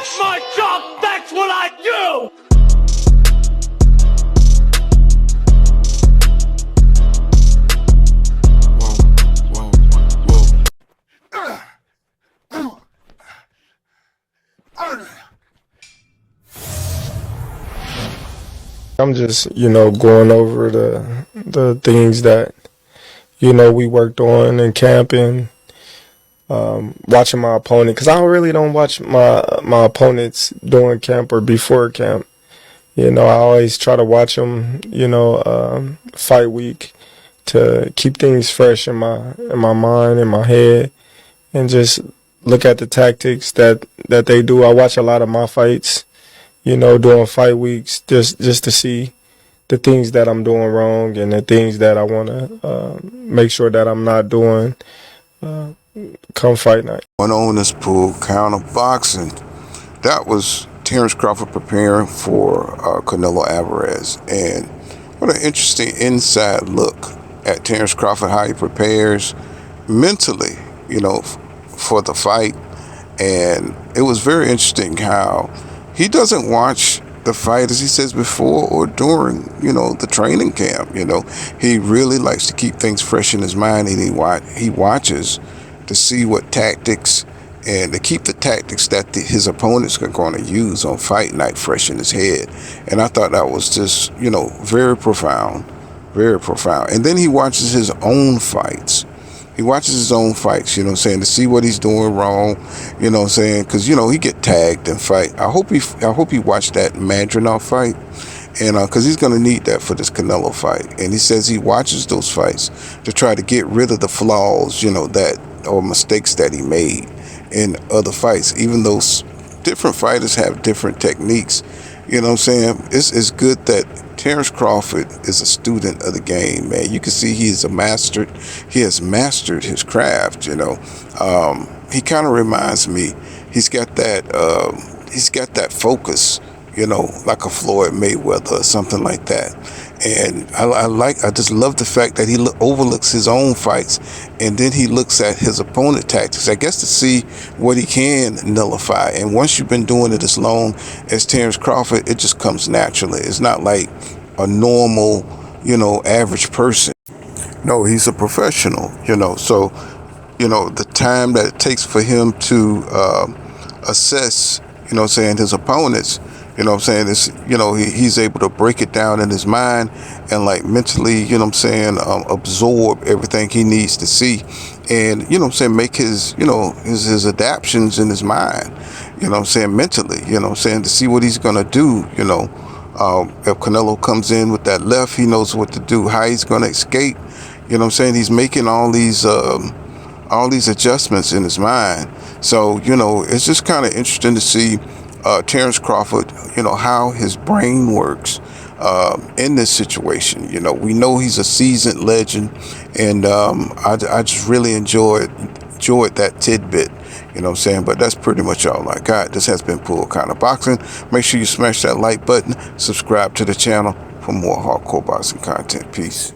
That's my job! That's what I do! I'm just, going over the things that, we worked on in camping, watching my opponent, because I really don't watch my opponents during camp or before camp. I always try to watch them, fight week to keep things fresh in my mind, in my head, and just look at the tactics that they do. I watch a lot of my fights, during fight weeks, just to see the things that I'm doing wrong and the things that I want to make sure that I'm not doing come fight night. One on this pool, counter boxing. That was Terence Crawford preparing for Canelo Alvarez. And what an interesting inside look at Terence Crawford, how he prepares mentally, for the fight. And it was very interesting how he doesn't watch the fight, as he says, before or during, the training camp. He really likes to keep things fresh in his mind, and he watches to see what tactics and to keep the tactics that his opponents are going to use on fight night fresh in his head. And I thought that was just, very profound, very profound. And then he watches his own fights. He watches his own fights, to see what he's doing wrong, because, he get tagged and fight. I hope he watched that Madrigal fight, and because he's going to need that for this Canelo fight. And he says he watches those fights to try to get rid of the flaws, or mistakes that he made in other fights. Even though different fighters have different techniques, it's good that Terence Crawford is a student of the game, man. You can see he has mastered his craft. He kind of reminds me. He's got that focus, like a Floyd Mayweather or something like that. And I just love the fact that he overlooks his own fights, and then he looks at his opponent tactics, I guess, to see what he can nullify. And once you've been doing it as long as Terence Crawford, it just comes naturally. It's not like a normal, average person. No, he's a professional, so, the time that it takes for him to assess, his opponents, is, he's able to break it down in his mind and like mentally, absorb everything he needs to see and, make his, his adaptions in his mind, mentally, to see what he's going to do, if Canelo comes in with that left, he knows what to do, how he's going to escape, he's making all these adjustments in his mind. So, it's just kind of interesting to see Terence Crawford, how his brain works in this situation. We know he's a seasoned legend, and I just really enjoyed that tidbit, but that's pretty much all I got. This has been Pool Kind of Boxing. Make sure you smash that like button, subscribe to the channel for more hardcore boxing content. Peace.